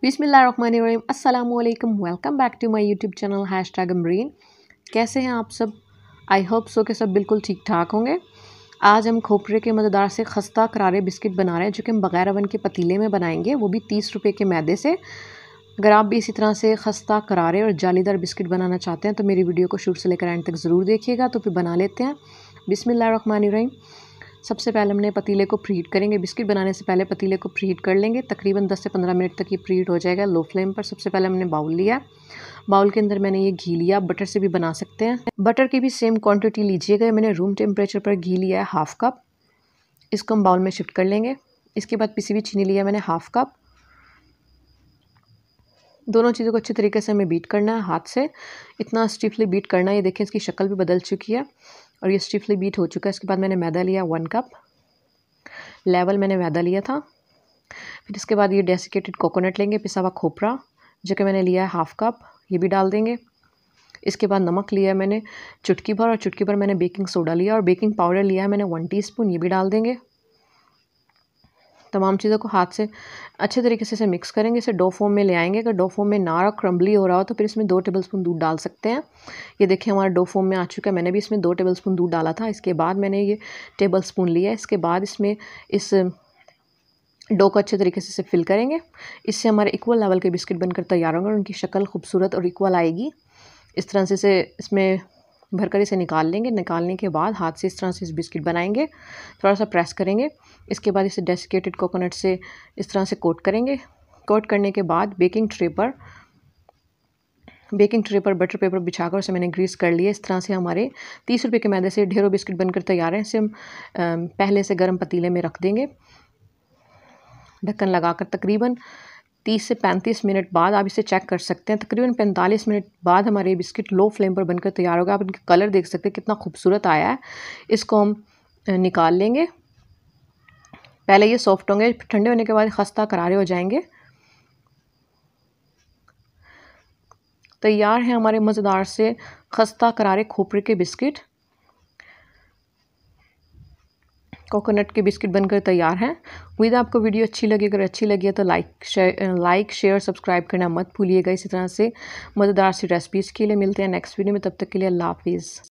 बिस्मिल्लाहिर्रहमानिर्रहीम, अस्सलामुअलैकुम। Welcome back to my YouTube channel #Amreen. कैसे हैं आप सब? आई होप सो के सब बिल्कुल ठीक ठाक होंगे। आज हम खोपरे के मज़ेदार से खस्ता करारे बिस्किट बना रहे हैं, जो कि हम बग़ैर अवन के पतीले में बनाएंगे, वो भी 30 रुपये के मैदे से। अगर आप भी इसी तरह से खस्ता करारे और जालीदार बिस्किट बनाना चाहते हैं तो मेरी वीडियो को शुरू से लेकर एंड तक ज़रूर देखिएगा। तो फिर बना लेते हैं। बिस्मिल्लाहिर्रहमानिर्रहीम। सबसे पहले हमने पतीले को प्रीहीट करेंगे। बिस्किट बनाने से पहले पतीले को प्रीहीट कर लेंगे। तकरीबन 10 से 15 मिनट तक ये प्रीहीट हो जाएगा लो फ्लेम पर। सबसे पहले हमने बाउल लिया। बाउल के अंदर मैंने ये घी लिया। बटर से भी बना सकते हैं। बटर की भी सेम क्वांटिटी लीजिएगा। मैंने रूम टेम्परेचर पर घी लिया है ½ कप। इसको हम बाउल में शिफ्ट कर लेंगे। इसके बाद पिसी हुई चीनी लिया मैंने ½ कप। दोनों चीज़ों को अच्छी तरीके से हमें बीट करना है हाथ से। इतना स्टिफली बीट करना है। ये देखें इसकी शक्ल भी बदल चुकी है और ये स्टिफली बीट हो चुका है। इसके बाद मैंने मैदा लिया 1 कप। लेवल मैंने मैदा लिया था। फिर इसके बाद ये डेसिकेटेड कोकोनट लेंगे, पिसा हुआ खोपरा जो कि मैंने लिया है ½ कप, ये भी डाल देंगे। इसके बाद नमक लिया है मैंने चुटकी भर और चुटकी भर मैंने बेकिंग सोडा लिया और बेकिंग पाउडर लिया है मैंने 1 टीस्पून, ये भी डाल देंगे। तमाम चीज़ों को हाथ से अच्छे तरीके से इसे मिक्स करेंगे। इसे डो फॉर्म में ले आएंगे। अगर डो फॉर्म में ना और क्रम्बली हो रहा हो तो फिर इसमें 2 टेबलस्पून दूध डाल सकते हैं। ये देखिए हमारा डो फॉर्म में आ चुका है। मैंने भी इसमें 2 टेबलस्पून दूध डाला था। इसके बाद मैंने ये टेबलस्पून लिया। इसके बाद इसमें इस डो को अच्छे तरीके से इसे फिल करेंगे। इससे हमारे इक्वल लेवल के बिस्किट बनकर तैयार होंगे और उनकी शक्ल खूबसूरत और इक्वल आएगी। इस तरह से इसे इसमें भरकर इसे निकाल लेंगे। निकालने के बाद हाथ से इस तरह से इस बिस्किट बनाएंगे। थोड़ा सा प्रेस करेंगे। इसके बाद इसे डेसिकेटेड कोकोनट से इस तरह से कोट करेंगे। कोट करने के बाद बेकिंग ट्रे पर बटर पेपर बिछाकर उसे मैंने ग्रीस कर लिया। इस तरह से हमारे 30 रुपये के मैदे से ढेरों बिस्किट बनकर तैयार हैं। इसे हम पहले से गर्म पतीले में रख देंगे ढक्कन लगाकर। तकरीबन 30 से 35 मिनट बाद आप इसे चेक कर सकते हैं। तकरीबन 45 मिनट बाद हमारे बिस्किट लो फ्लेम पर बनकर तैयार होगा। आप इनका कलर देख सकते हैं कितना खूबसूरत आया है। इसको हम निकाल लेंगे। पहले ये सॉफ्ट होंगे, ठंडे होने के बाद खस्ता करारे हो जाएंगे। तैयार हैं हमारे मज़ेदार से खस्ता करारे खोपरे के बिस्किट। कोकोनट के बिस्किट बनकर तैयार हैं। उम्मीद है आपको वीडियो अच्छी लगी। अगर अच्छी लगी है तो लाइक शेयर सब्सक्राइब करना मत भूलिएगा। इसी तरह से मज़ेदार सी रेसिपीज़ के लिए मिलते हैं नेक्स्ट वीडियो में। तब तक के लिए अल्लाह हाफिज़।